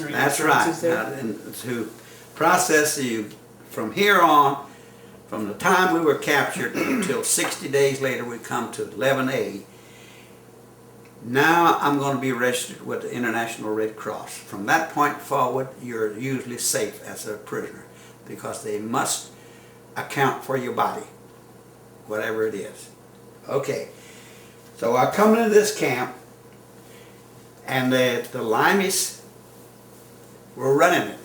through your That's right. experiences there? And to process you from here on, from the time we were captured until 60 days later we come to 11A. Now I'm going to be registered with the International Red Cross. From that point forward, you're usually safe as a prisoner because they must account for your body, whatever it is. Okay, so I come into this camp and the Limeys were running it.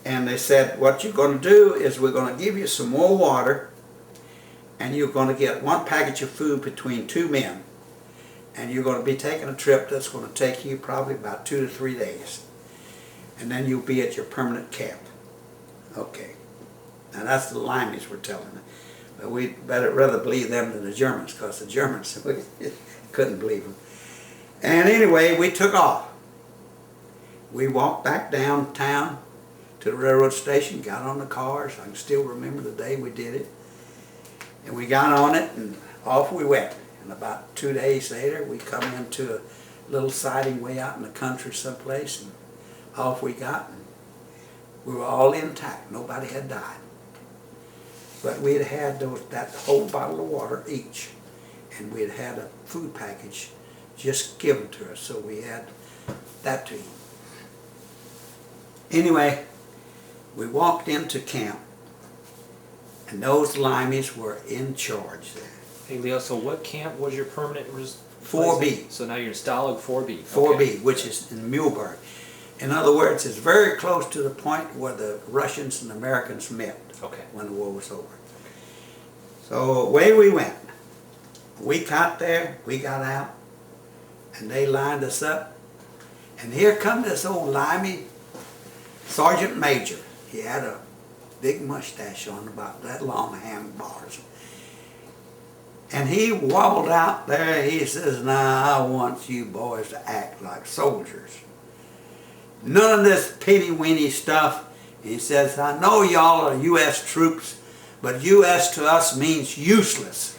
And they said, what you're going to do is we're going to give you some more water and you're going to get one package of food between two men. And you're going to be taking a trip that's going to take you probably about 2 to 3 days. And then you'll be at your permanent camp. Okay. Now that's the Limeys were telling me. But we'd rather believe them than the Germans, because the Germans, we couldn't believe them. And anyway, we took off. We walked back downtown to the railroad station, got on the cars. I can still remember the day we did it. And we got on it and off we went. And about 2 days later, we come into a little siding way out in the country someplace, and off we got. And we were all intact. Nobody had died. But we'd had that whole bottle of water each, and we'd had a food package just given to us, so we had that to eat. Anyway, we walked into camp, and those Limeys were in charge there. Hey Leo, so what camp was your permanent 4B. So now you're in Stalag 4B. 4B, Okay. which is in Muhlberg. In other words, it's very close to the point where the Russians and Americans met when the war was over. So away we went. We got there, we got out, and they lined us up. And here come this old Limey Sergeant Major. He had a big mustache on, about that long, handlebars. And he wobbled out there, he says, now I want you boys to act like soldiers. None of this penny-weeny stuff. He says, I know y'all are U.S. troops, but U.S. to us means useless.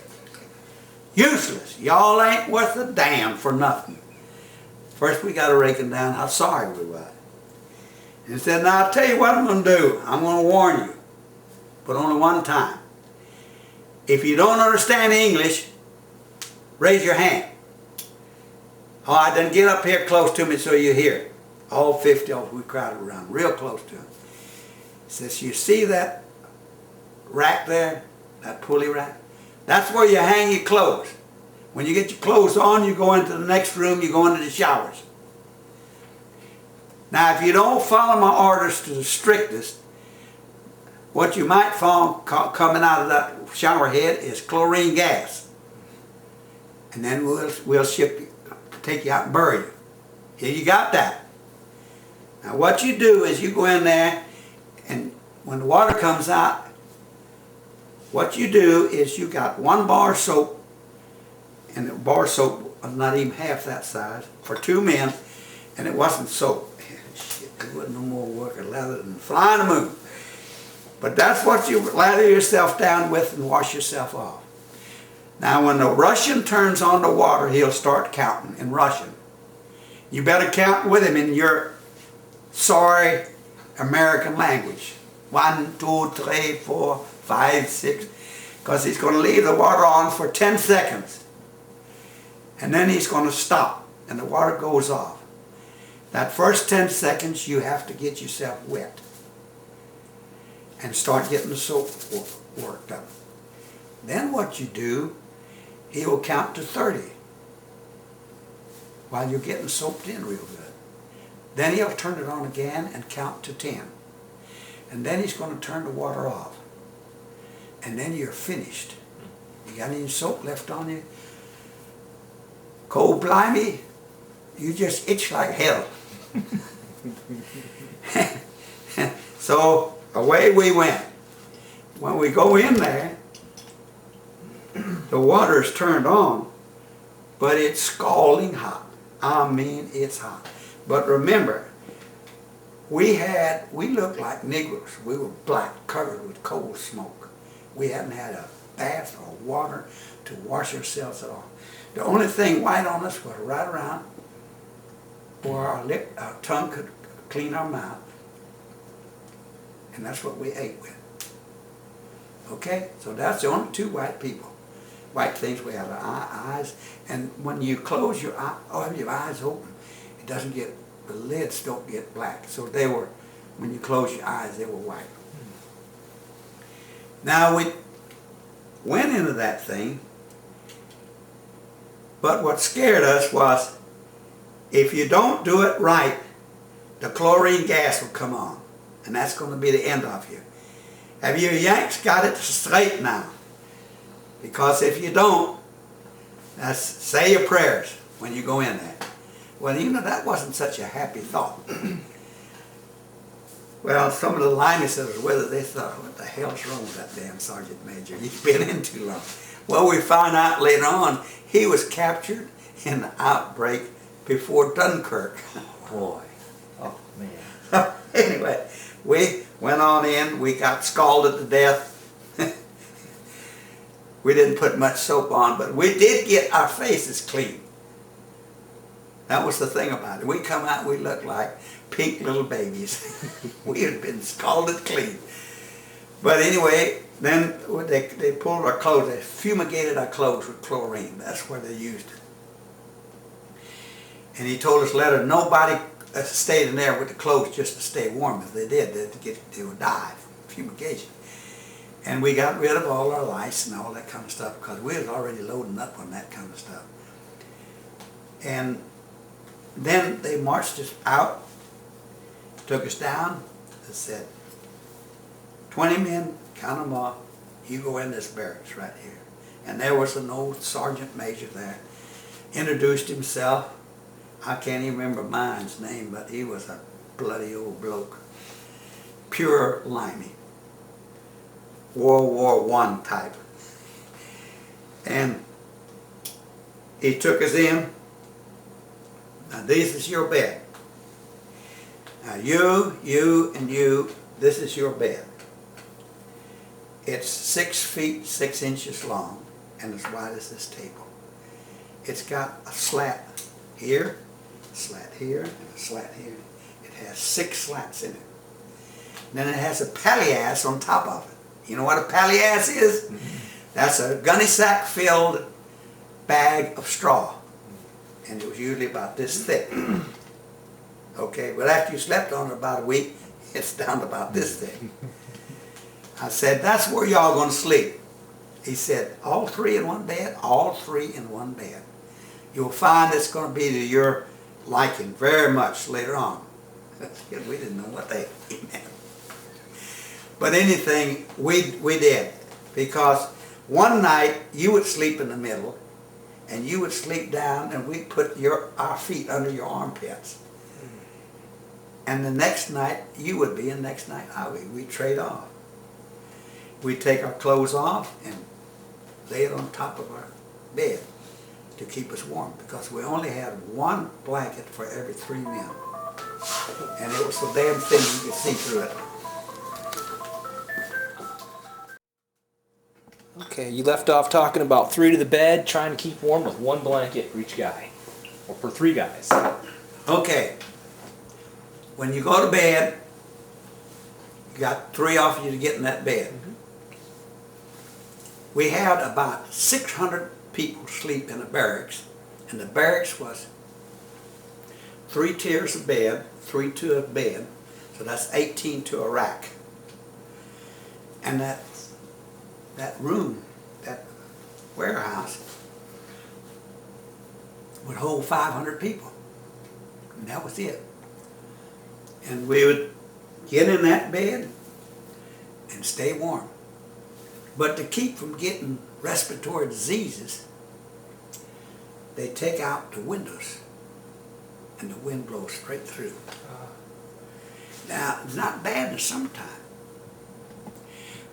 Useless. Y'all ain't worth a damn for nothing. First we got to reckon down how sorry we were. And he said, now I'll tell you what I'm going to do. I'm going to warn you, but only one time. If you don't understand English, raise your hand. All right, then get up here close to me so you hear it. All 50 of us, we crowded around, real close to him. He says, you see that rack there, that pulley rack? That's where you hang your clothes. When you get your clothes on, you go into the next room, you go into the showers. Now, if you don't follow my orders to the strictest, what you might find coming out of that shower head is chlorine gas. And then we'll ship you, take you out and bury you. Here you got that. Now what you do is you go in there, and when the water comes out, what you do is you got 1 bar of soap, and the bar of soap was not even half that size, for 2 men, and it wasn't soap. Shit, it wasn't no more work of leather than flying the moon. But that's what you lather yourself down with and wash yourself off. Now when the Russian turns on the water, he'll start counting in Russian. You better count with him in your sorry American language. 1, 2, 3, 4, 5, 6. Because he's going to leave the water on for 10 seconds. And then he's going to stop and the water goes off. That first 10 seconds you have to get yourself wet and start getting the soap worked up. Then what you do, he will count to 30 while you're getting soaped in real good. Then he'll turn it on again and count to 10. And then he's going to turn the water off. And then you're finished. You got any soap left on you? Cold blimey, you just itch like hell. So away we went. When we go in there, the water is turned on, but it's scalding hot. I mean, it's hot. But remember, we looked like Negroes. We were black, covered with coal smoke. We hadn't had a bath or water to wash ourselves at all. The only thing white on us was right around where our tongue could clean our mouth. And that's what we ate with. Okay? So that's the only two white things we have, our eyes. And when you close your eye, or have your eyes open, it doesn't get, the lids don't get black. So they were, when you close your eyes, they were white. Now we went into that thing, but what scared us was, if you don't do it right, the chlorine gas will come on, and that's going to be the end of you. Have you Yanks got it straight now? Because if you don't, say your prayers when you go in there. Well, you know, that wasn't such a happy thought. Well, some of the linemen that was with us, they thought, what the hell's wrong with that damn Sergeant Major? He's been in too long. Well, we found out later on, he was captured in the outbreak before Dunkirk. Boy. Oh, man. Anyway, we went on in, we got scalded to death. We didn't put much soap on, but we did get our faces clean. That was the thing about it. We come out, we looked like pink little babies. We had been scalded clean. But anyway, then they pulled our clothes, they fumigated our clothes with chlorine. That's where they used it. And he told us later, nobody stayed in there with the clothes just to stay warm. If they did, they would die from fumigation. And we got rid of all our lice and all that kind of stuff because we was already loading up on that kind of stuff. And then they marched us out, took us down, and said, 20 men, count them off, you go in this barracks right here. And there was an old sergeant major there, introduced himself. I can't even remember mine's name, but he was a bloody old bloke. Pure limey. World War I type. And he took us in. Now this is your bed. Now you, and you, this is your bed. It's 6 feet 6 inches long and as wide as this table. It's got a slat here, a slat here, and a slat here. It has 6 slats in it. And then it has a palliasse on top of it. You know what a palliasse is? That's a gunny sack filled bag of straw. And it was usually about this thick. Okay, but after you slept on it about a week, it's down to about this thick. I said, that's where y'all going to sleep. He said, all 3 in one bed? All 3 in one bed. You'll find it's going to be to your liking very much later on. We didn't know what they meant. But anything, we did. Because one night, you would sleep in the middle, and you would sleep down, and we'd put our feet under your armpits. And the next night, you would be, and next night, I would. We'd trade off. We'd take our clothes off and lay it on top of our bed to keep us warm, because we only had 1 blanket for every 3 men. And it was so damn thin you could see through it. Okay, you left off talking about 3 to the bed, trying to keep warm with 1 blanket for each guy. Or for 3 guys. Okay. When you go to bed, you got 3 off you to get in that bed. We had about 600 people sleep in the barracks, and the barracks was 3 tiers of bed, 3 to a bed, so that's 18 to a rack. And that room, that warehouse, would hold 500 people, and that was it. And we would get in that bed and stay warm. But to keep from getting respiratory diseases, they take out the windows and the wind blows straight through. Now, it's not bad in the summertime,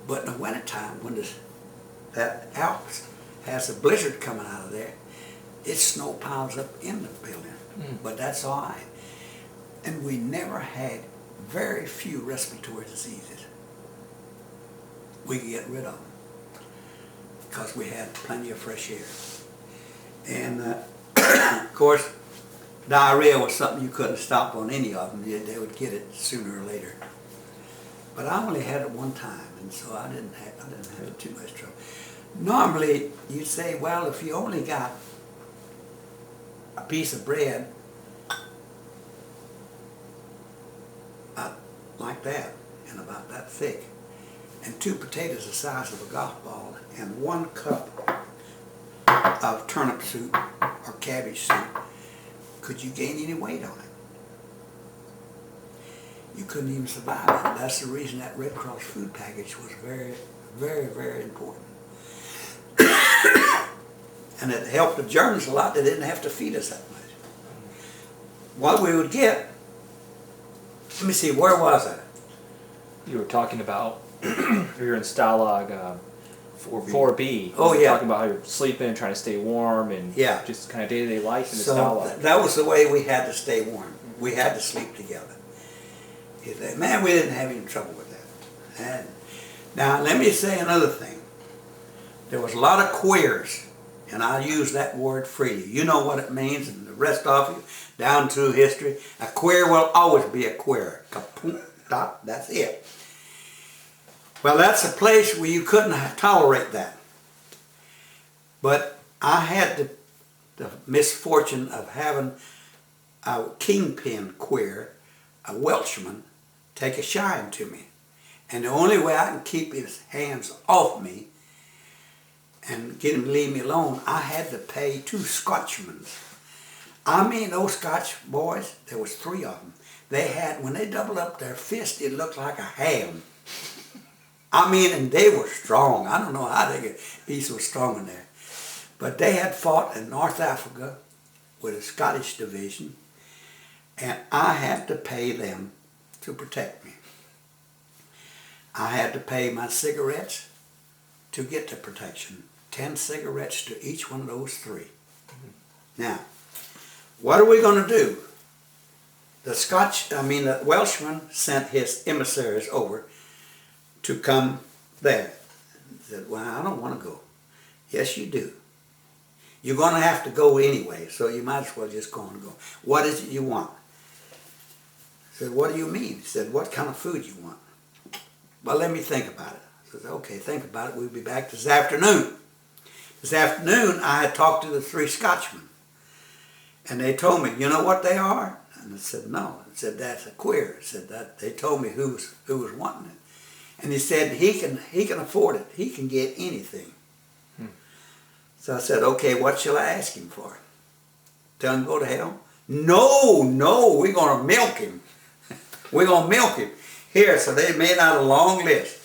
but in the wintertime, when that Alps has a blizzard coming out of there, it snow piles up in the building, but that's all right. And we never had very few respiratory diseases. We could get rid of them because we had plenty of fresh air. And of course, Diarrhea was something you couldn't stop on any of them. They would get it sooner or later. But I only had it one time, and so I didn't have too much trouble. Normally, you'd say, well, if you only got a piece of bread like that, and about that thick, and 2 potatoes the size of a golf ball, and 1 cup of turnip soup or cabbage soup, could you gain any weight on it? You couldn't even survive it. That's the reason that Red Cross food package was very, very, very important. And it helped the Germans a lot. They didn't have to feed us that much. What we would get, let me see, where was I? You were talking about, you're in Stalag 4B. Oh, you were yeah. talking about how you're sleeping, trying to stay warm, and Yeah. just kind of day-to-day life in the So Stalag. that was the way we had to stay warm. We had to sleep together. Man, we didn't have any trouble with that. And now, let me say another thing. There was a lot of queers, and I use that word freely. You know what it means, and the rest of you, down through history. A queer will always be a queer. Kaput, dot, that's it. Well, that's a place where you couldn't tolerate that. But I had the misfortune of having a kingpin queer, a Welshman, take a shine to me. And the only way I can keep his hands off me and get him to leave me alone, I had to pay 2 Scotchmen. I mean, those Scotch boys, there was 3 of them. They had, when they doubled up their fist, it looked like a ham. I mean, and they were strong. I don't know how they could be so strong in there. But they had fought in North Africa with a Scottish division, and I had to pay them to protect me. I had to pay my cigarettes to get the protection. 10 cigarettes to each one of those 3. Now, what are we going to do? The Welshman sent his emissaries over to come there. He said, well, I don't want to go. Yes, you do. You're going to have to go anyway, so you might as well just go and go. What is it you want? I said, what do you mean? He said, what kind of food you want? Well, let me think about it. I said, okay, think about it. We'll be back this afternoon. This afternoon, I had talked to the 3 Scotchmen. And they told me, you know what they are? And I said, no. I said, that's a queer. I said, that they told me who was wanting it. And he said, he can afford it. He can get anything. So I said, okay, what shall I ask him for? Tell him to go to hell? No, we're going to milk him. We're going to milk him. Here, so they made out a long list.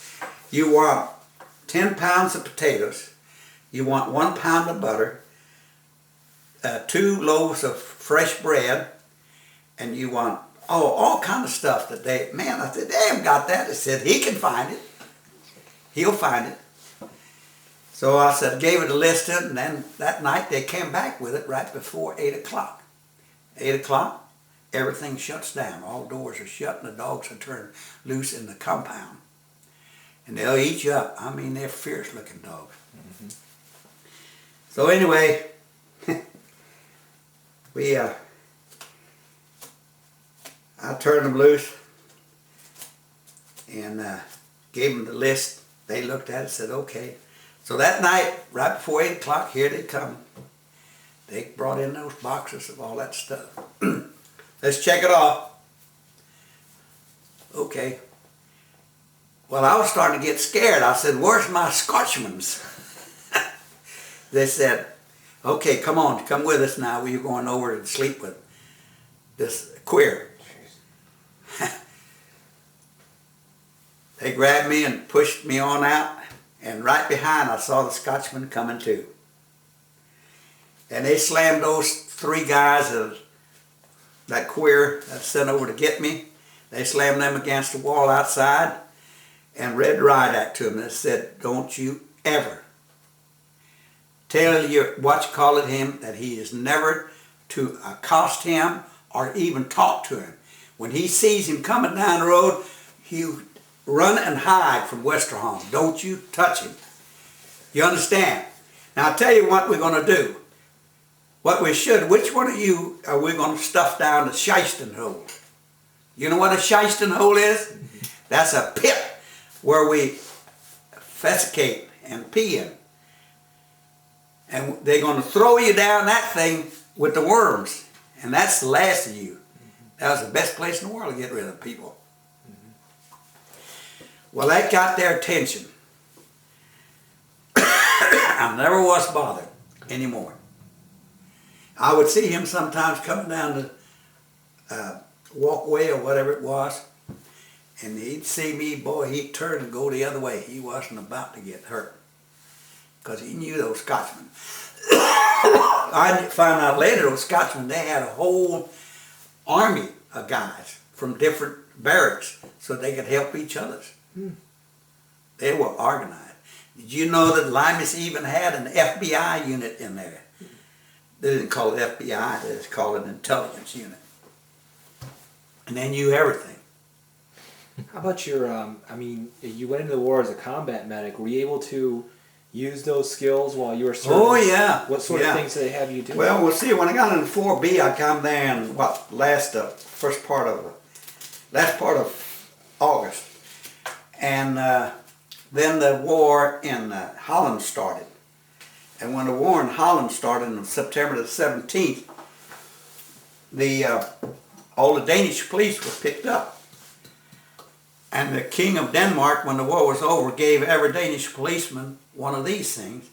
You want 10 pounds of potatoes. You want 1 pound of butter. 2 loaves of fresh bread. And you want, all kind of stuff that I said, they haven't got that. They said, he can find it. He'll find it. So I said, gave it a list, and then that night they came back with it right before 8 o'clock. 8 o'clock, everything shuts down. All doors are shut, and the dogs are turned loose in the compound. And they'll eat you up. I mean, they're fierce-looking dogs. Mm-hmm. So anyway, I turned them loose and gave them the list. They looked at it and said, okay. So that night, right before 8 o'clock, here they come. They brought in those boxes of all that stuff. Let's check it off. Okay. Well, I was starting to get scared. I said, where's my Scotchmans? They said, okay, come on, come with us now. We're going over and sleep with this queer. They grabbed me and pushed me on out. And right behind, I saw the Scotchman coming too. And they slammed those 3 guys, that queer that sent over to get me. They slammed them against the wall outside and read the riot act to them. They said, don't you ever tell him that he is never to accost him or even talk to him. When he sees him coming down the road, you run and hide from Westerholm. Don't you touch him. You understand? Now I'll tell you what we're going to do. What we should, which one of you are we going to stuff down the shysting hole? You know what a shysting hole is? That's a pit where we defecate and pee in. And they're going to throw you down that thing with the worms. And that's the last of you. That was the best place in the world to get rid of people. Well, that got their attention. I never was bothered anymore. I would see him sometimes coming down the walkway or whatever it was, and he'd see me, boy, he'd turn and go the other way. He wasn't about to get hurt because he knew those Scotchmen. I found out later those Scotchmen, they had a whole army of guys from different barracks so they could help each other. They were organized. Did you know that Limas even had an FBI unit in there? They didn't call it FBI, they just called it an intelligence unit. And they knew everything. How about your, I mean, you went into the war as a combat medic. Were you able to use those skills while you were serving? Oh, yeah. What sort of things did they have you do? Well, we'll see. When I got into 4B, I come there in last part of August. And then the war in Holland started. And when the war in Holland started on September the 17th, all the Danish police were picked up. And the King of Denmark, when the war was over, gave every Danish policeman one of these things.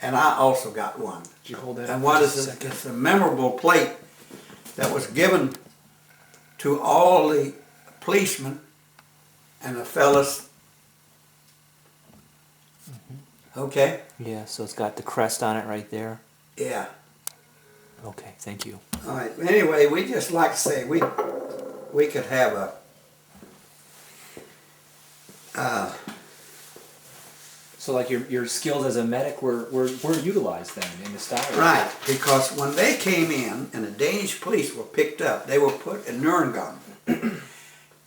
And I also got one. Did you hold that And up what for is just a it? second? It's a memorable plate that was given to all the policemen and the fellas. Okay? Yeah, so it's got the crest on it right there. Yeah. Okay, thank you. All right. Anyway, we just like to say we could have a So like your skills as a medic were utilized then in the style. right, because when they came in and the Danish police were picked up, they were put in Nuremberg.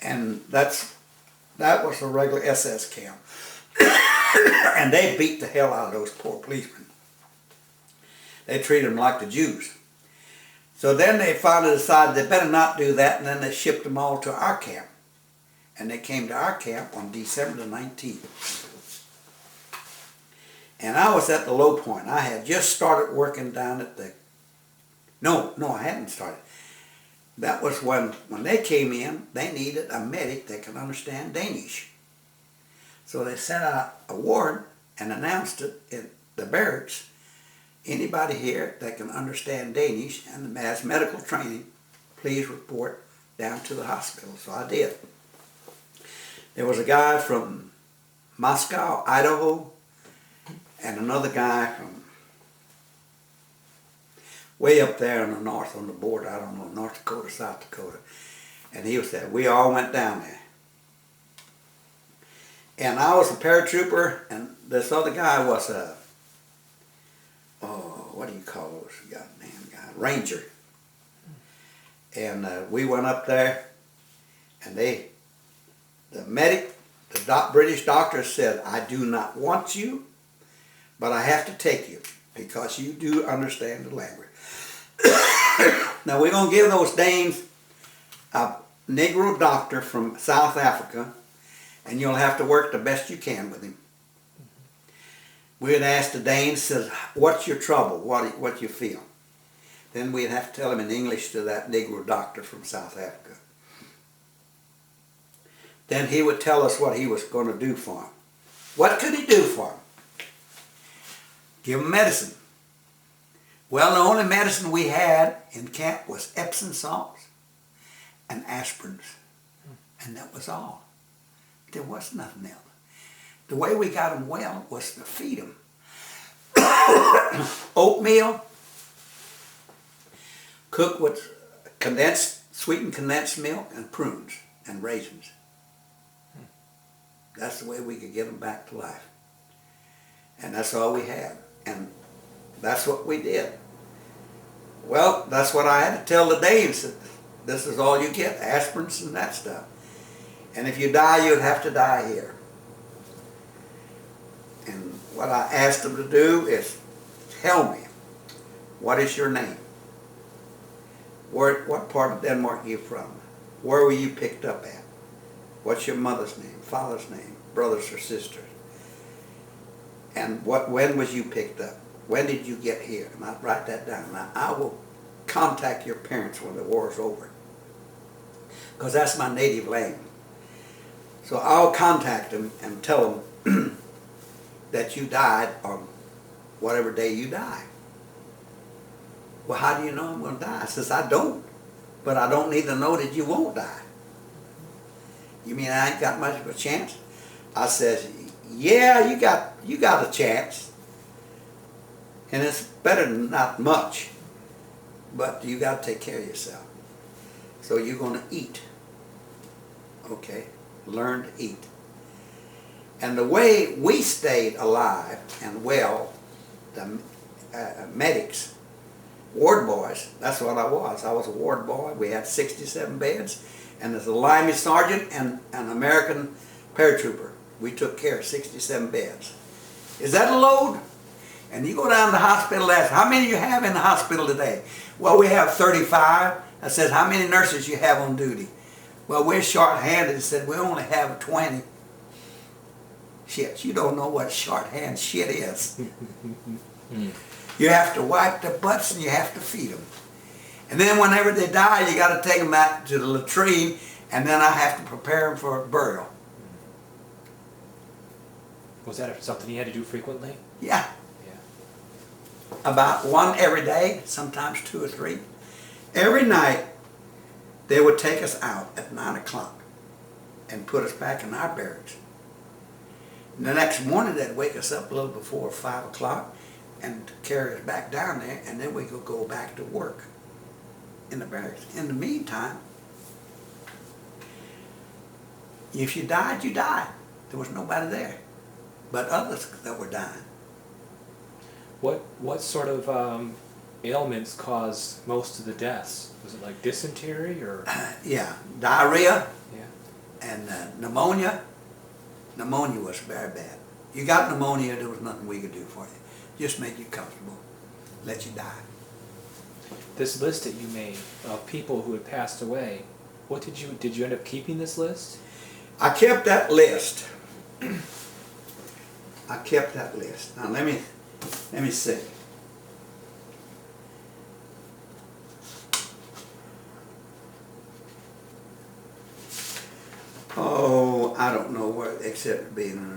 And that was a regular SS camp. And they beat the hell out of those poor policemen. They treated them like the Jews. So then they finally decided they better not do that, and then they shipped them all to our camp. And they came to our camp on December the 19th. And I was at the low point. I had just started working down at the... No, I hadn't started. That was when they came in, they needed a medic that could understand Danish. So they sent out a warrant and announced it in the barracks. Anybody here that can understand Danish and has medical training, please report down to the hospital. So I did. There was a guy from Moscow, Idaho, and another guy from way up there in the north on the border, I don't know, North Dakota, South Dakota. And he was there. We all went down there. And I was a paratrooper, and this other guy was a, what do you call those goddamn guys? Ranger. And we went up there, and the medic, the British doctor said, I do not want you, but I have to take you because you do understand the language. Now we're going to give those Danes a Negro doctor from South Africa, and you'll have to work the best you can with him. We'd ask the Danes, says, what's your trouble? What you feel? Then we'd have to tell him in English to that Negro doctor from South Africa. Then he would tell us what he was going to do for him. What could he do for him? Give him medicine. Well, the only medicine we had in camp was Epsom salts and aspirins. And that was all. There was nothing else. The way we got them well was to feed them. Oatmeal, cooked with sweetened condensed milk and prunes and raisins. That's the way we could get them back to life. And that's all we had. And that's what we did. Well, that's what I had to tell the Danes. That this is all you get, aspirins and that stuff. And if you die, you'd have to die here. And what I asked them to do is tell me What is your name? What part of Denmark are you from? Where were you picked up at? What's your mother's name, father's name, brothers or sisters? And when was you picked up? When did you get here? And I'll write that down. Now, I will contact your parents when the war is over, because that's my native land. So I'll contact them and tell them that you died on whatever day you die. Well, how do you know I'm going to die? I says, I don't. But I don't need to know that you won't die. You mean I ain't got much of a chance? I says, yeah, you got a chance. And it's better than not much. But you got to take care of yourself. So you're going to eat. Okay? Learn to eat. And the way we stayed alive and well, the medics, ward boys, that's what I was. I was a ward boy. We had 67 beds, and there's a lineman sergeant and an American paratrooper. We took care of 67 beds. Is that a load? And you go down to the hospital, ask, how many you have in the hospital today? Well, we have 35. I said, how many nurses you have on duty? Well, we're short-handed. I said, we only have 20. Shit, you don't know what short-hand shit is. You have to wipe their butts and you have to feed them. And then whenever they die, you got to take them out to the latrine, and then I have to prepare them for burial. Was that something you had to do frequently? Yeah. Yeah. About one every day, sometimes 2 or 3. Every night, they would take us out at 9 o'clock and put us back in our barracks. And the next morning, they'd wake us up a little before 5 o'clock and carry us back down there, and then we could go back to work in the barracks. In the meantime, if you died, you died. There was nobody there but others that were dying. What sort of ailments caused most of the deaths? Was it like dysentery or? Yeah, diarrhea. Yeah. And pneumonia. Pneumonia was very bad. You got pneumonia, there was nothing we could do for you. Just make you comfortable, let you die. This list that you made of people who had passed away, what did you end up keeping this list? I kept that list. I kept that list. Now let me see. Oh, I don't know what, except being.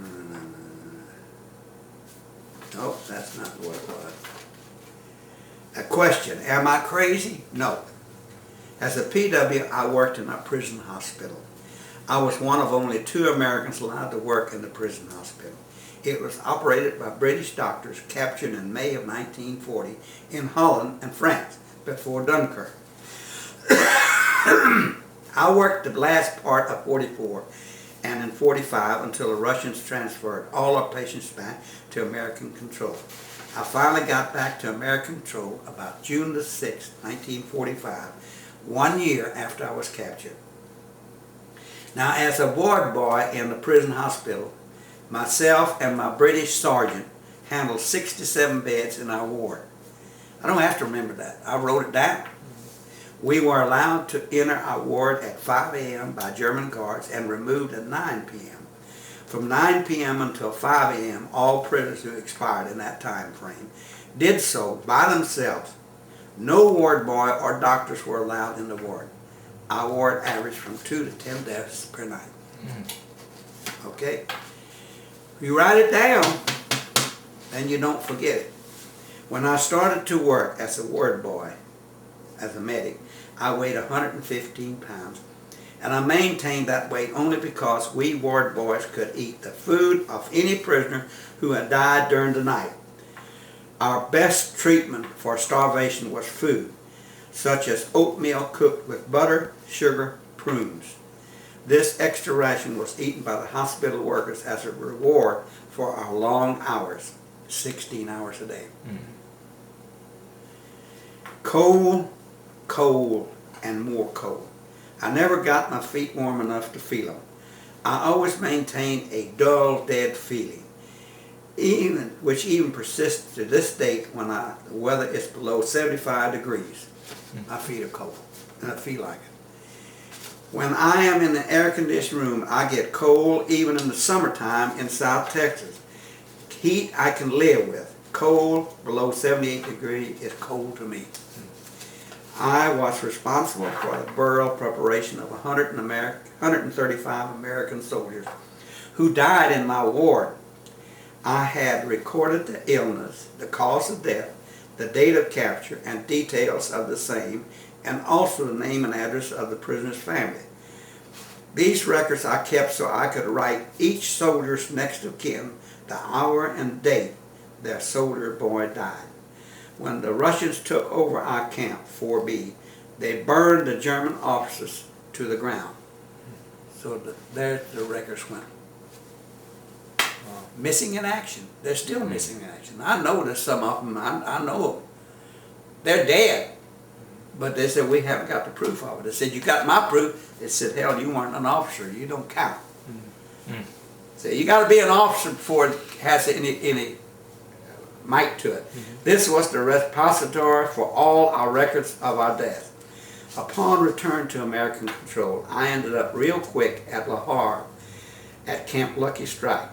Nope, that's not what it was. A question, am I crazy? No. As a PW, I worked in a prison hospital. I was one of only 2 Americans allowed to work in the prison hospital. It was operated by British doctors captured in May of 1940 in Holland and France before Dunkirk. I worked the last part of 44 and in 45 until the Russians transferred all our patients back to American control. I finally got back to American control about June the 6th, 1945, 1 year after I was captured. Now, as a ward boy in the prison hospital, myself and my British sergeant handled 67 beds in our ward. I don't have to remember that. I wrote it down. We were allowed to enter our ward at 5 a.m. by German guards and removed at 9 p.m. From 9 p.m. until 5 a.m., all prisoners who expired in that time frame did so by themselves. No ward boy or doctors were allowed in the ward. Our ward averaged from 2 to 10 deaths per night. Okay? You write it down, then you don't forget it. When I started to work as a ward boy, as a medic, I weighed 115 pounds, and I maintained that weight only because we ward boys could eat the food of any prisoner who had died during the night. Our best treatment for starvation was food, such as oatmeal cooked with butter, sugar, prunes. This extra ration was eaten by the hospital workers as a reward for our long hours, 16 hours a day. Cold, cold, and more cold. I never got my feet warm enough to feel them. I always maintained a dull, dead feeling. which even persists to this date when the weather is below 75 degrees. I feel cold, and I feel like it. When I am in the air-conditioned room, I get cold even in the summertime in South Texas. Heat I can live with. Cold below 78 degrees is cold to me. I was responsible for the burial preparation of 135 American soldiers who died in my ward. I had recorded the illness, the cause of death, the date of capture, and details of the same, and also the name and address of the prisoner's family. These records I kept so I could write each soldier's next of kin the hour and date their soldier boy died. When the Russians took over our camp, 4B, they burned the German officers to the ground. So there the records went. Missing in action. They're still missing in action. I know there's some of them. I know them. They're dead. But they said, we haven't got the proof of it. They said, you got my proof. They said, hell, you weren't an officer. You don't count. So you got to be an officer before it has any might to it. This was the repository for all our records of our death. Upon return to American control, I ended up real quick at Lahore at Camp Lucky Strike.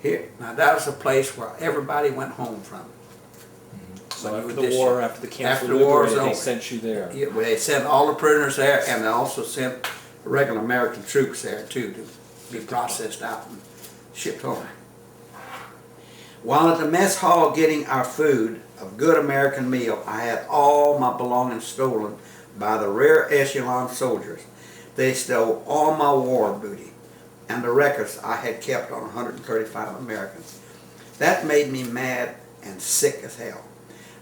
Here, now that was a place where everybody went home from. So after the war, after the camps were liberated, they sent you there. Yeah, well, they sent all the prisoners there, and they also sent regular American troops there too to be processed out and shipped home. While at the mess hall getting our food, a good American meal, I had all my belongings stolen by the rear echelon soldiers. They stole all my war booty and the records I had kept on 135 Americans. That made me mad and sick as hell.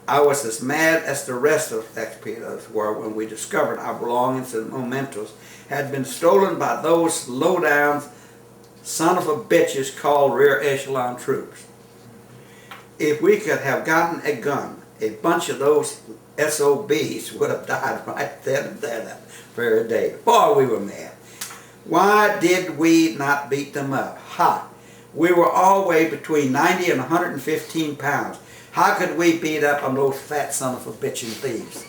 I was as mad as the rest of the XPOs were when we discovered our belongings and mementos had been stolen by those low-down son of a bitches called rear echelon troops. If we could have gotten a gun, a bunch of those SOBs would have died right then and there that very day. Boy, we were mad. Why did we not beat them up? Ha! We were all weighed between 90 and 115 pounds. How could we beat up on those fat son of a bitchin' thieves?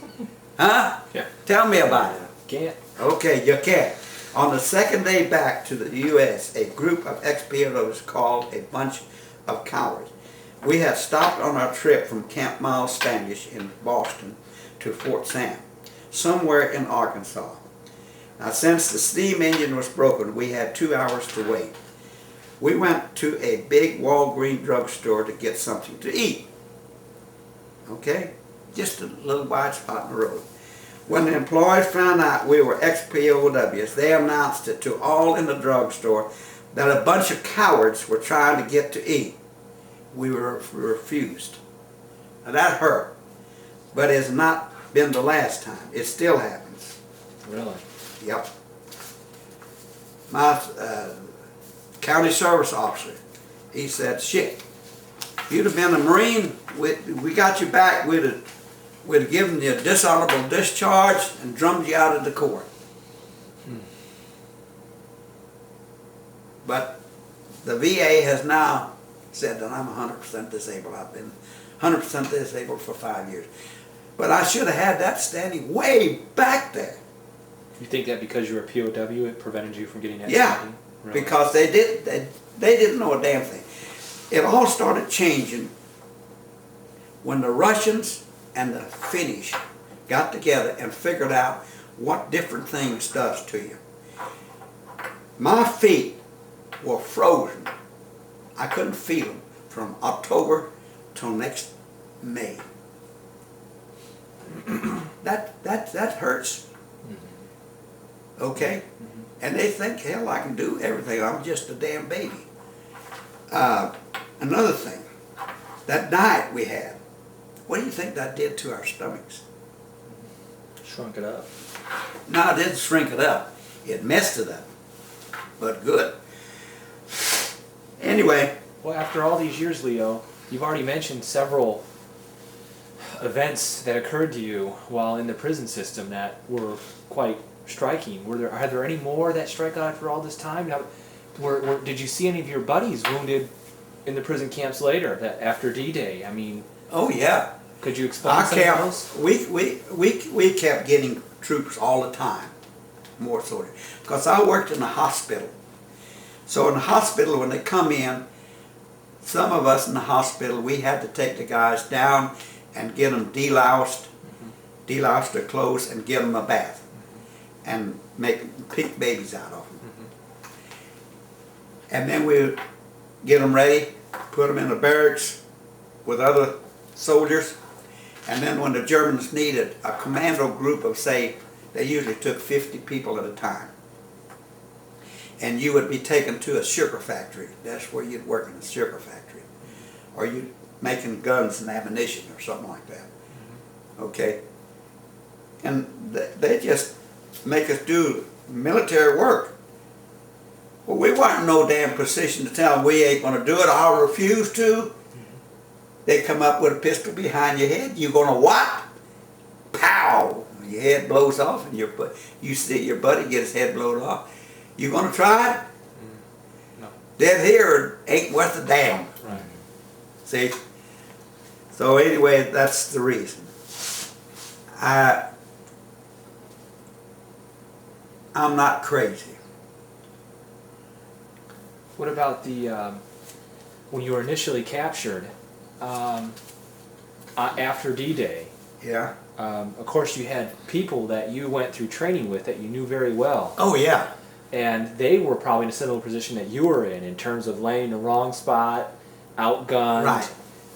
Huh? Yeah. Tell me about it. Can't. Okay, you can't. On the second day back to the U.S., a group of XPOs called a bunch of cowards. We had stopped on our trip from Camp Miles Standish in Boston to Fort Sam, somewhere in Arkansas. Now, since the steam engine was broken, we had 2 hours to wait. We went to a big Walgreens drugstore to get something to eat. Okay? Just a little wide spot in the road. When the employees found out we were XPOWs, they announced it to all in the drugstore that a bunch of cowards were trying to get to eat. We were refused. Now that hurt, but it's not been the last time. It still happens. Really? Yep. My county service officer, he said, shit, if you'd have been a Marine, we got you back, we'd have given you a dishonorable discharge and drummed you out of the Corps. But the VA has now said that I'm 100% disabled. I've been 100% disabled for 5 years. But I should have had that standing way back there. You think that because you were a POW, it prevented you from getting that? Yeah, Really? because they didn't know a damn thing. It all started changing when the Russians and the Finnish got together and figured out what different things does to you. My feet were frozen. I couldn't feel them from October till next May. that hurts. Okay? And they think, hell, I can do everything. I'm just a damn baby. Another thing, that diet we had, what do you think that did to our stomachs? Shrunk it up. No, it didn't shrink it up. It messed it up. But good. Anyway. Well, after all these years, Leo, you've already mentioned several events that occurred to you while in the prison system that were quite striking. Are there any more that strike out after all this time? Now, did you see any of your buddies wounded in the prison camps later, that after D-Day. I mean, Oh yeah. could you explain Our some of camp, those? we kept getting troops all the time, more so. Because I worked in a hospital. So in the hospital, when they come in, some of us in the hospital, we had to take the guys down and get them deloused, delouse their clothes and give them a bath and pick babies out of them. And then we get them ready, put them in the barracks with other soldiers, and then when the Germans needed a commando group of, say, they usually took 50 people at a time, and you would be taken to a sugar factory. That's where you'd work in a sugar factory, or you'd making guns and ammunition or something like that. Okay, and they just make us do military work. Well, we weren't in no damn position to tell them we ain't going to do it. I'll refuse to. They come up with a pistol behind your head. You going to what? Pow! Your head blows off, and you see your buddy get his head blown off. You going to try it? No. Dead here ain't worth a damn. Right. See? So anyway, that's the reason. I'm not crazy. What about the when you were initially captured after D-Day? Yeah. Of course, you had people that you went through training with that you knew very well, Oh yeah. and they were probably in a similar position that you were in terms of laying the wrong spot, outgunned. Right.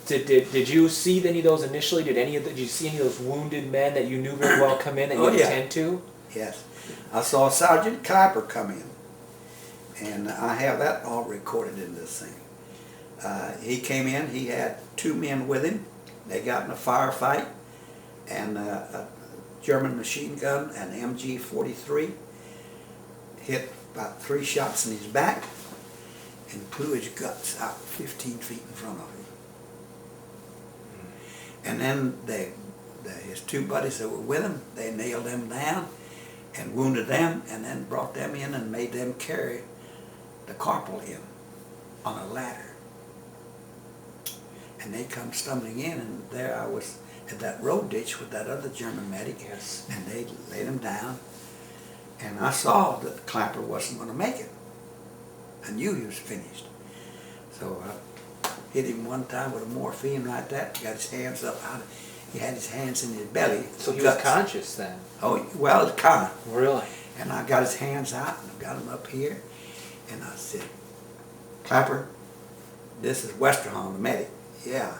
Did you see any of those initially? Did you see any of those wounded men that you knew very well come in that you Oh, had yeah. to tend to? Yes. I saw Sergeant Clapper come in, and I have that all recorded in this thing. He came in, he had 2 men with him. They got in a firefight, and a German machine gun, an MG-43, hit about 3 shots in his back and blew his guts out 15 feet in front of him. And then his 2 buddies that were with him, they nailed them down and wounded them, and then brought them in and made them carry the corporal in on a ladder. And they come stumbling in, and there I was at that road ditch with that other German medic. Yes. And they laid him down, and I saw that Clapper wasn't going to make it. I knew he was finished. So I hit him one time with a morphine like that, got his hands up out. He had his hands in his belly. So he was conscious then? Oh, well, kind of. Really? And I got his hands out, and I got him up here, and I said, Clapper, this is Westerholm, the medic. Yeah.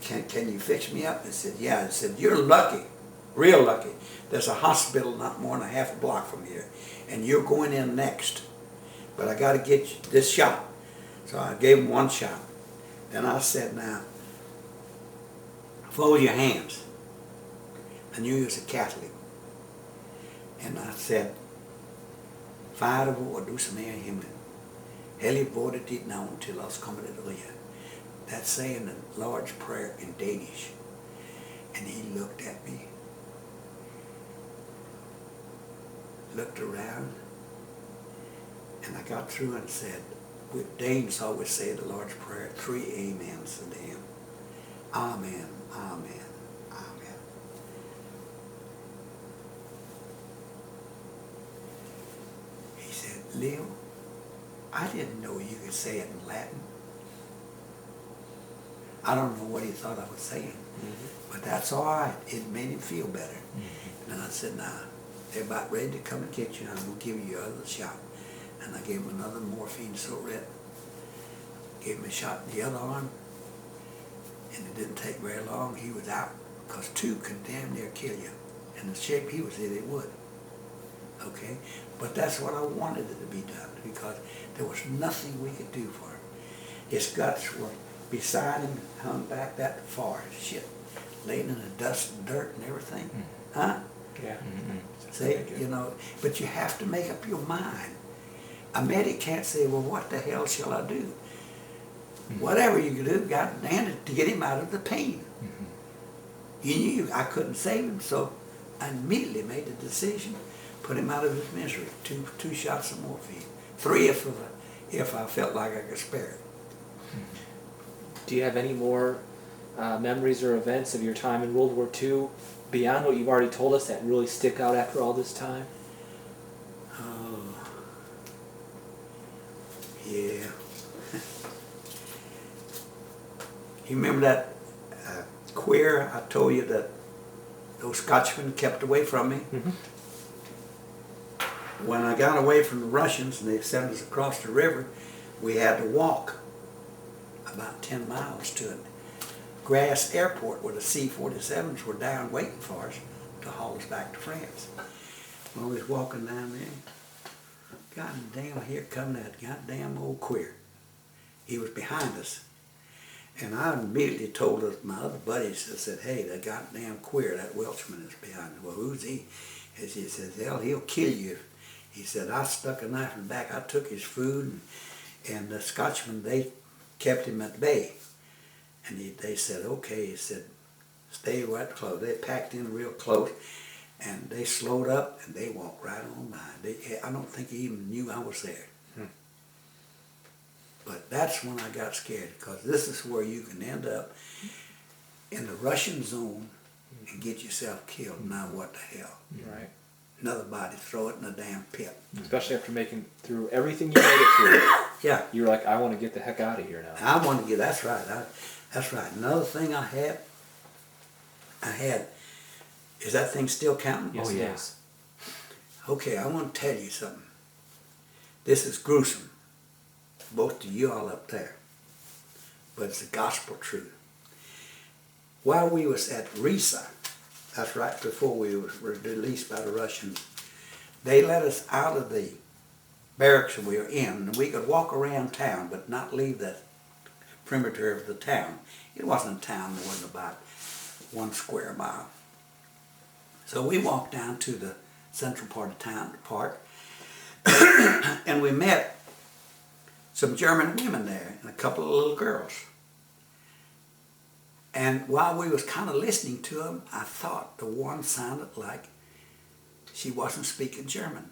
Can you fix me up? I said, yeah. I said, you're lucky, real lucky. There's a hospital not more than a half a block from here, and you're going in next. But I got to get you this shot. So I gave him 1 shot. Then I said, now, fold your hands. I knew he was a Catholic. And I said, Fader vår, du som är i himlen. Hellig vare ditt namn till oss kommer det rike. That's saying the Lord's Prayer in Danish. And he looked at me, looked around, and I got through and said, we Danes always say the Lord's Prayer, 3 amens at the end. Amen, amen, amen. He said, Leo, I didn't know you could say it in Latin. I don't know what he thought I was saying, but that's all right. It made him feel better. And I said, now, they're about ready to come and get you. I'm going to give you your other shot. And I gave him another morphine cigarette. Gave him a shot in the other arm. And it didn't take very long. He was out. Because 2 can damn near kill you. And the shape he was in, it would. Okay? But that's what I wanted it to be done. Because there was nothing we could do for him. His guts were beside him, hung back that far. Shit. Laying in the dust and dirt and everything. Huh? Yeah. See, you know, but you have to make up your mind. A medic can't say, well, what the hell shall I do? Whatever you can do, got to get him out of the pain. He knew I couldn't save him, so I immediately made the decision, put him out of his misery. 2 shots of morphine. 3 if I felt like I could spare it. Do you have any more memories or events of your time in World War II beyond what you've already told us that really stick out after all this time? Oh, yeah. You remember that queer I told you that those Scotchmen kept away from me? Mm-hmm. When I got away from the Russians and they sent us across the river, we had to walk about 10 miles to a grass airport where the C-47s were down waiting for us to haul us back to France. When we was walking down there, goddamn, here come that goddamn old queer. He was behind us. And I immediately told my other buddies, I said, hey, that goddamn queer, that Welshman is behind us. Well, who's he? He says, hell, he'll kill you. He said, I stuck a knife in the back, I took his food, and the Scotchmen, they kept him at bay. And they said, okay, he said, stay right close. They packed in real close, and they slowed up, and they walked right on by. I don't think he even knew I was there. But that's when I got scared, because this is where you can end up in the Russian zone and get yourself killed. Now what the hell? Right. Another body, throw it in a damn pit. Especially after making through everything you made it through. Yeah. You're like, I want to get the heck out of here now. I want to get, that's right. That's right. Another thing I had, is that thing still counting? Yes, it is. Okay, I want to tell you something. This is gruesome, both to you all up there, but it's the gospel truth. While we was at Risa, that's right before we were released by the Russians, they let us out of the barracks we were in, and we could walk around town, but not leave the perimeter of the town. It wasn't a town more than about 1 square mile. So we walked down to the central part of town, the park, and we met some German women there and a couple of little girls. And while we was kind of listening to them, I thought the one sounded like she wasn't speaking German.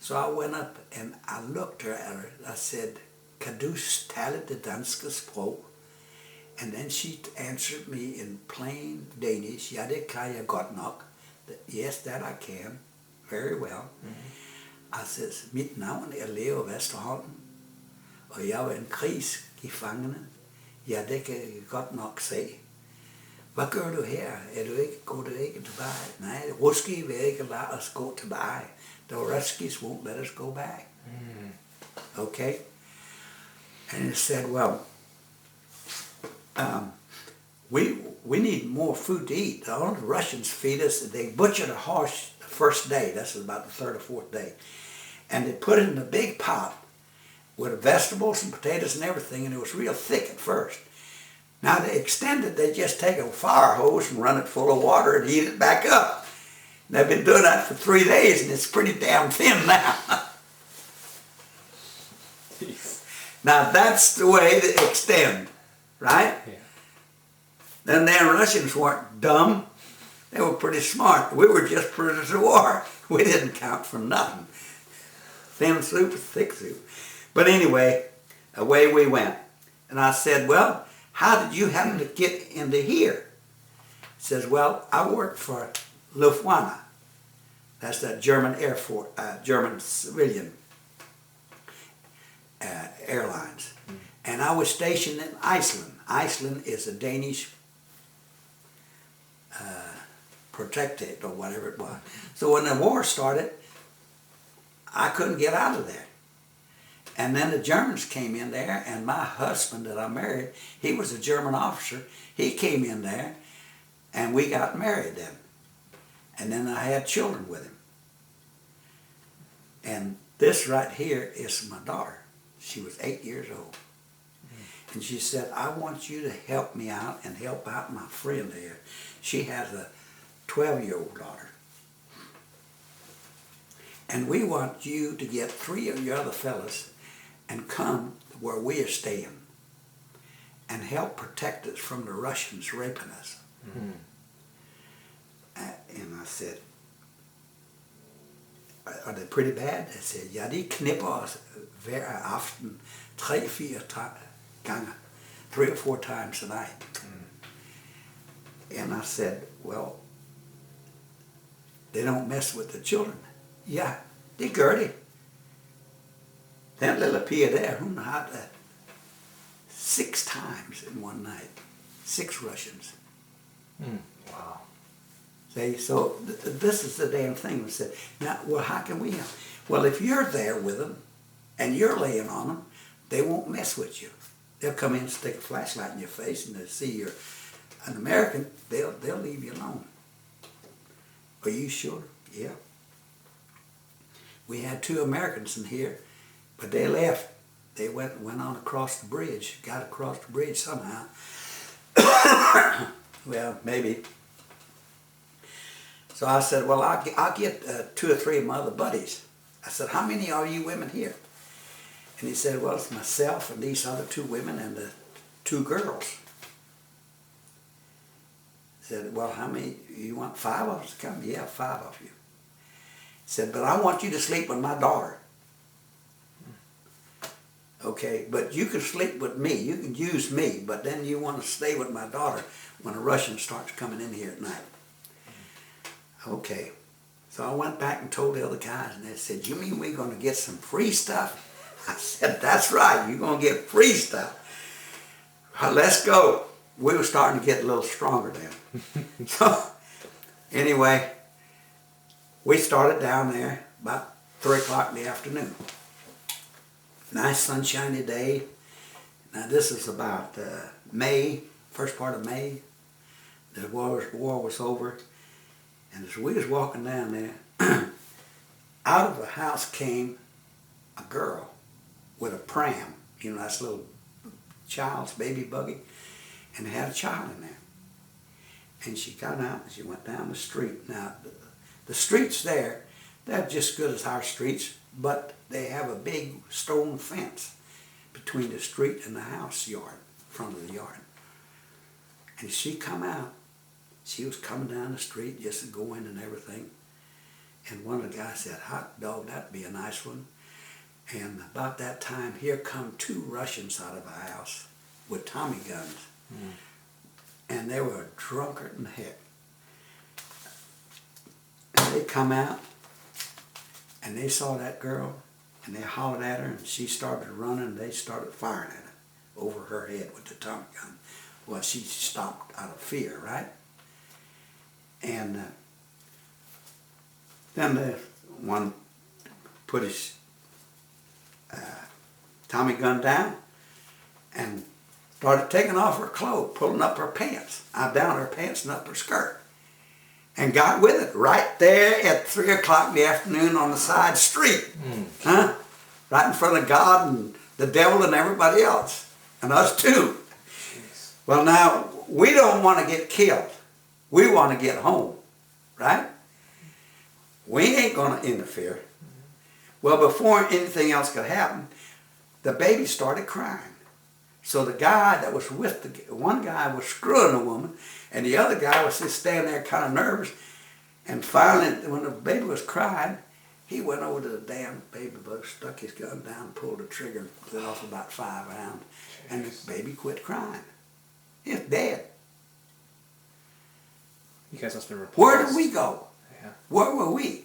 So I went up and I looked at her. I said, "Kan du tale det danske sprog?" And then she answered me in plain Danish, "Ja, det kan jeg godt nok." Yes, that I can, very well. I says, "Mit navn Leo Westerholm, og jeg var en krigsgefangene." "Ja, det kan jeg godt nok se." "Hvad gør du her? Går du ikke tilbage?" "Nej, Ruski vil ikke lade os gå tilbage. The Ruskies won't let us go back." Okay? And it said, well, we need more food to eat. All the Russians feed us. They butchered a horse the first day. That's about the 3rd or 4th day. And they put it in a big pot with vegetables and potatoes and everything, and it was real thick at first. Now they extended, they just take a fire hose and run it full of water and heat it back up. And they've been doing that for 3 days, and it's pretty damn thin now. Now that's the way they extend, right? Yeah. Then the Russians weren't dumb. They were pretty smart. We were just prisoners of war. We didn't count for nothing. Thin soup, thick soup. But anyway, away we went. And I said, well, how did you happen to get into here? He says, well, I worked for Luftwaffe. That's that German Air Force, German civilian airlines. And I was stationed in Iceland. Iceland is a Danish protectorate or whatever it was. So when the war started, I couldn't get out of there. And then the Germans came in there, and my husband that I married, he was a German officer. He came in there, and we got married then. And then I had children with him. And this right here is my daughter. She was 8 years old. And she said, I want you to help me out and help out my friend here. She has a 12-year-old daughter. And we want you to get 3 of your other fellas and come where we are staying and help protect us from the Russians raping us. And I said, are they pretty bad? They said, ja, de knipper os hver aften 3-4 kind of 3 or 4 times a night. And I said, well, they don't mess with the children. Yeah, they Gertie. That little Pia there, who had that 6 times in one night. 6 Russians. Wow. See, so this is the damn thing. We said, now, well, how can we help? Well, if you're there with them and you're laying on them, they won't mess with you. They'll come in and stick a flashlight in your face, and they'll see you're an American. They'll leave you alone. Are you sure? Yeah. We had 2 Americans in here, but they left. They went on across the bridge, got across the bridge somehow. Well, maybe. So I said, well, I'll get 2 or 3 of my other buddies. I said, how many are you women here? And he said, well, it's myself and these other 2 women and the 2 girls. I said, well, how many, you want 5 of us to come? Yeah, 5 of you. He said, but I want you to sleep with my daughter. Okay, but you can sleep with me, you can use me, but then you want to stay with my daughter when a Russian starts coming in here at night. Okay, so I went back and told the other guys, and they said, you mean we're going to get some free stuff? I said, that's right, you're going to get free stuff. Well, let's go. We were starting to get a little stronger then. So, anyway, we started down there about 3 o'clock in the afternoon. Nice sunshiny day. Now this is about May, first part of May. The war was over. And as we was walking down there, out of the house came a girl with a pram. You know, that's a little child's baby buggy. And they had a child in there. And she got out and she went down the street. Now, the streets there, they're just good as our streets, but they have a big stone fence between the street and the house yard, front of the yard. And she come out. She was coming down the street, just going and everything. And one of the guys said, hot dog, that'd be a nice one. And about that time, here come 2 Russians out of a house with Tommy guns. And they were drunker than heck. And they come out, and they saw that girl, and they hollered at her, and she started running, and they started firing at her over her head with the Tommy gun. Well, she stopped out of fear, right? And then the one put his Tommy gun down and started taking off her clothes, pulling up her pants, down her pants and up her skirt. And got with it right there at 3 o'clock in the afternoon on the side street. Huh? Right in front of God and the devil and everybody else. And us too. Jeez. Well, now, we don't want to get killed. We want to get home. Right? We ain't going to interfere. Well, before anything else could happen, the baby started crying. So the guy that was with one guy was screwing a woman, and the other guy was just standing there kind of nervous. And finally, when the baby was crying, he went over to the damn baby bug, stuck his gun down, pulled the trigger, and let off about 5 rounds. And the baby quit crying. It's dead. You guys must have been repulsed. Where did we go? Yeah. Where were we?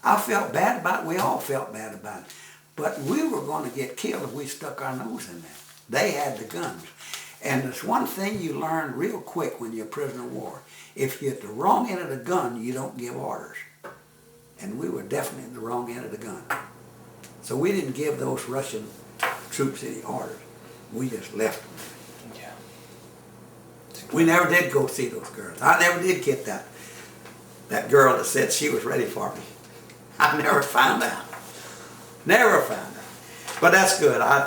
I felt bad about it. We all felt bad about it. But we were going to get killed if we stuck our nose in there. They had the guns. And there's one thing you learn real quick when you're a prisoner of war. If you're at the wrong end of the gun, you don't give orders. And we were definitely at the wrong end of the gun. So we didn't give those Russian troops any orders. We just left them. Yeah. We never did go see those girls. I never did get that girl that said she was ready for me. I never found out. Never found out. But that's good. I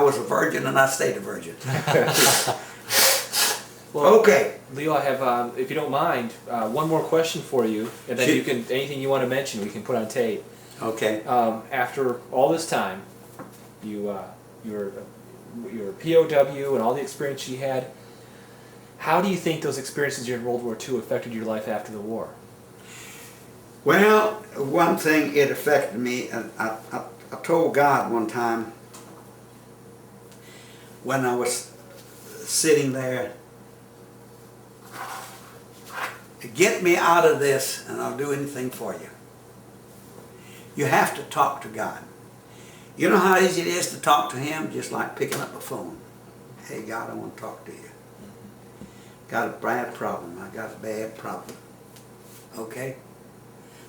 was a virgin and I stayed a virgin. Well, okay. Leo, I have, if you don't mind, one more question for you, and then you can, anything you want to mention, we can put on tape. Okay. After all this time, your POW and all the experience you had, how do you think those experiences in World War II affected your life after the war? Well, one thing it affected me, and I told God one time, when I was sitting there, get me out of this and I'll do anything for you. You have to talk to God. You know how easy it is to talk to Him? Just like picking up a phone. Hey God, I want to talk to you. Got a bad problem. I got a bad problem. Okay?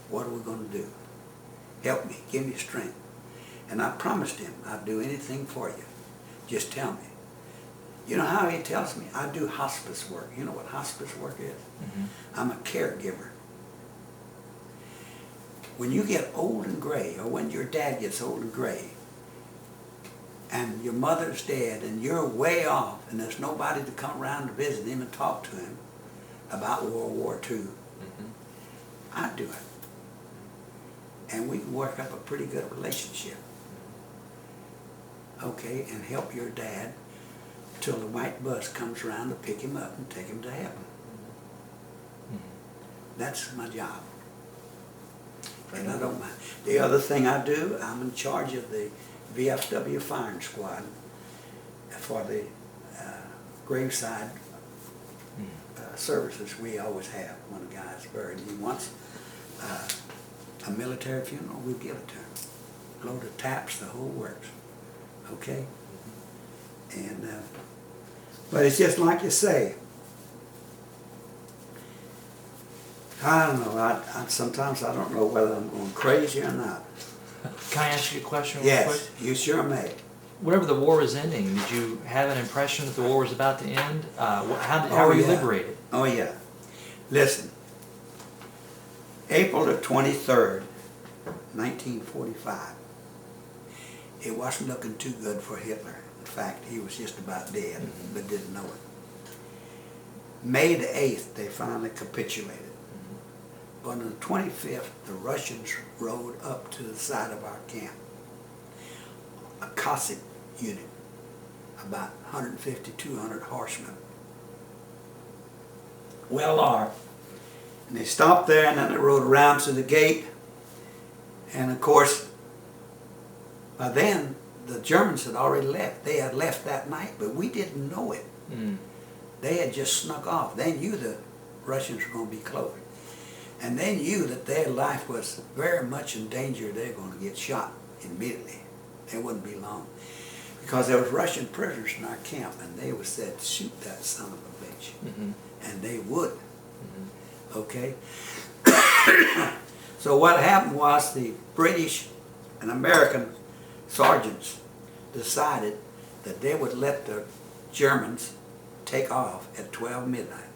What are we going to do? Help me. Give me strength. And I promised Him I'd do anything for you. Just tell me. You know how He tells me? I do hospice work. You know what hospice work is? I'm a caregiver. When you get old and gray, or when your dad gets old and gray, and your mother's dead, and you're way off, and there's nobody to come around to visit him and talk to him about World War II, I do it. And we can work up a pretty good relationship. Okay, and help your dad till the white bus comes around to pick him up and take him to heaven. That's my job. And I don't mind. The other thing I do, I'm in charge of the VFW firing squad for the graveside services we always have when a guy's buried. He wants a military funeral, we give it to him. Load of taps, the whole works. Okay? And but it's just like you say. I don't know. I sometimes I don't know whether I'm going crazy or not. Can I ask you a question real Yes, quick? you sure may. Whenever the war was ending, did you have an impression that the war was about to end? How were you liberated? Oh yeah. Listen. April the 23rd, 1945. It wasn't looking too good for Hitler. In fact, he was just about dead, but didn't know it. May the 8th, they finally capitulated. On the 25th, the Russians rode up to the side of our camp. A Cossack unit, about 150, 200 horsemen. Well armed. And they stopped there and then they rode around to the gate. And of course, by then, the Germans had already left. They had left that night, but we didn't know it. They had just snuck off. They knew the Russians were going to be close. And they knew that their life was very much in danger. They were going to get shot immediately. It wouldn't be long. Because there was Russian prisoners in our camp, and they was said, shoot that son of a bitch. And they would. Okay? So what happened was the British and American sergeants decided that they would let the Germans take off at 12 midnight.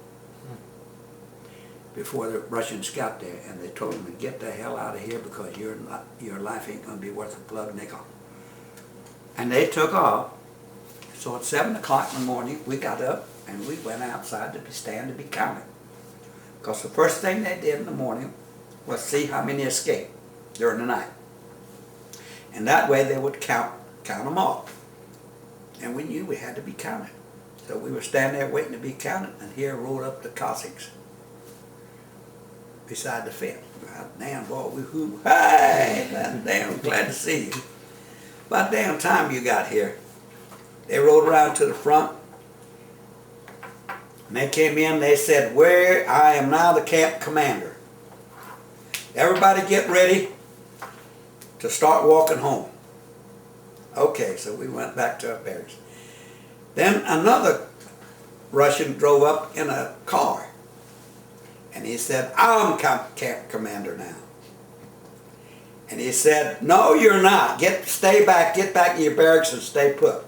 Before the Russians got there, and they told them to get the hell out of here because your life ain't going to be worth a plug nickel. And they took off. So at 7 o'clock in the morning, we got up and we went outside to stand to be counted. Because the first thing they did in the morning was see how many escaped during the night. And that way they would count them off. And we knew we had to be counted. So we were standing there waiting to be counted, and here rode up the Cossacks beside the fence. Damn boy, we who, hey, damn glad to see you. About damn time you got here. They rode around to the front. And they came in, they said, where I am now the camp commander. Everybody get ready to start walking home. Okay, so we went back to our barracks. Then another Russian drove up in a car. And he said, I'm camp commander now. And he said, no, you're not. Stay back, get back in your barracks and stay put.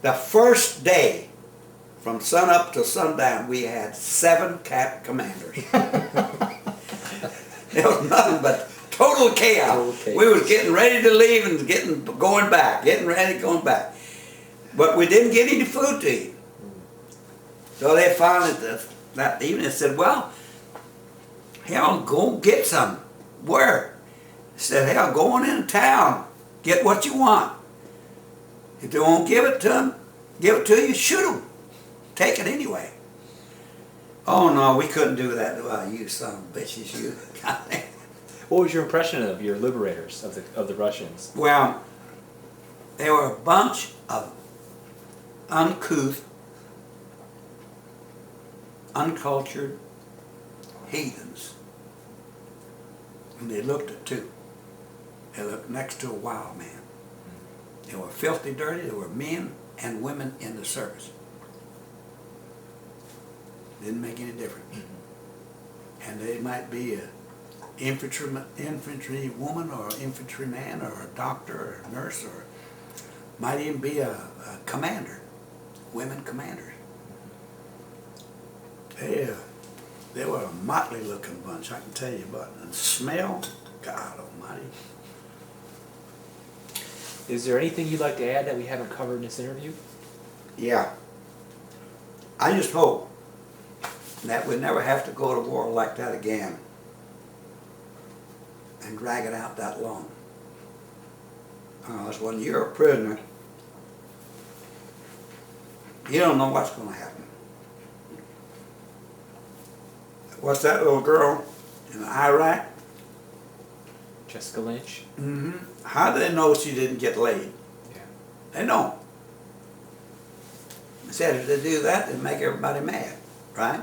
The first day, from sun up to sundown, we had 7 camp commanders. There was nothing but total chaos. We was getting ready to leave and going back, going back. But we didn't get any food to eat. So they finally, that evening, said, well, hell, go get some. Where? They said, hell, go on into town. Get what you want. If they won't give it to you, shoot them. Take it anyway. Oh, no, we couldn't do that. Well, you son of bitches, you. What was your impression of your liberators, of the Russians? Well, They were a bunch of uncouth, uncultured heathens. And they looked at two. They looked next to a wild man. They were filthy dirty. There were men and women in the service. Didn't make any difference. And they might be a infantry woman or infantry man or a doctor or a nurse, or might even be a commander, women commanders. They were a motley looking bunch, I can tell you, but and smell, God almighty. Is there anything you'd like to add that we haven't covered in this interview? Yeah. I just hope that we never have to go to war like that again and drag it out that long. Because when you're a prisoner, you don't know what's going to happen. What's that little girl in Iraq? Jessica Lynch? Mm-hmm. How do they know she didn't get laid? Yeah. They don't. They said if they do that, they make everybody mad, right?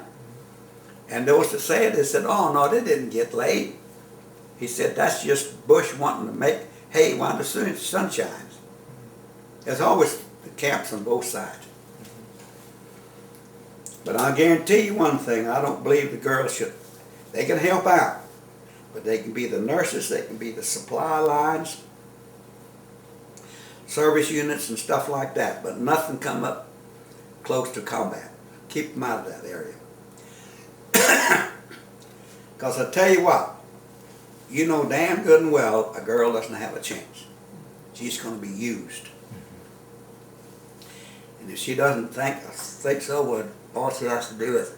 And those that say it, they said, oh no, they didn't get laid. He said, that's just Bush wanting to make hay while the sun shines. There's always the camps on both sides. But I'll guarantee you one thing, I don't believe the girls should. They can help out, but they can be the nurses, they can be the supply lines, service units and stuff like that, but nothing come up close to combat. Keep them out of that area. Because I tell you what, you know damn good and well a girl doesn't have a chance. She's going to be used. And if she doesn't think so, what all she has to do is,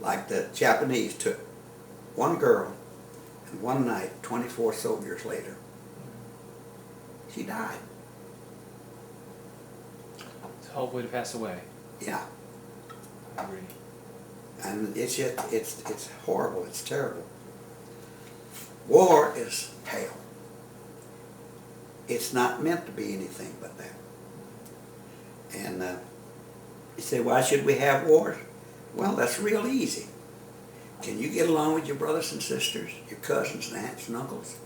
like the Japanese took one girl, and one night, 24 soldiers later, she died. It's a hell way to pass away. Yeah. I agree. And it's just, it's horrible, it's terrible. War is hell. It's not meant to be anything but that. And you say, why should we have wars? Well, that's real easy. Can you get along with your brothers and sisters, your cousins and aunts and uncles?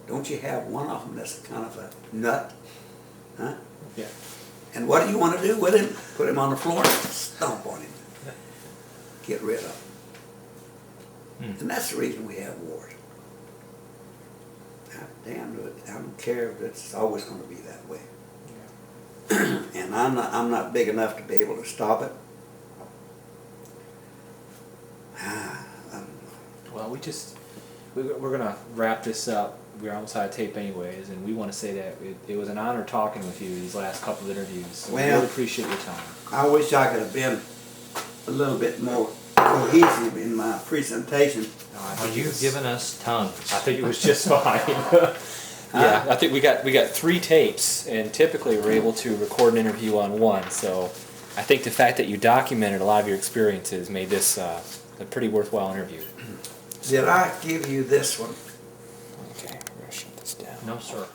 Don't you have one of them that's kind of a nut? Huh? Yeah. And what do you want to do with him? Put him on the floor and stomp on him. Get rid of him. And that's the reason we have wars. Damn it, I don't care if it's always going to be that way. Yeah. And I'm not big enough to be able to stop it. Well, we're gonna wrap this up. We're almost out of tape anyways, and we want to say that it was an honor talking with you these last couple of interviews. So we really appreciate your time. I wish I could have been a little bit more cohesive in my presentation. You've given us tons. I think it was just fine. Yeah, I think we got 3 tapes, and typically we're able to record an interview on one. So I think the fact that you documented a lot of your experiences made this a pretty worthwhile interview. Did I give you this one? Okay, we're gonna shut this down. No, sir.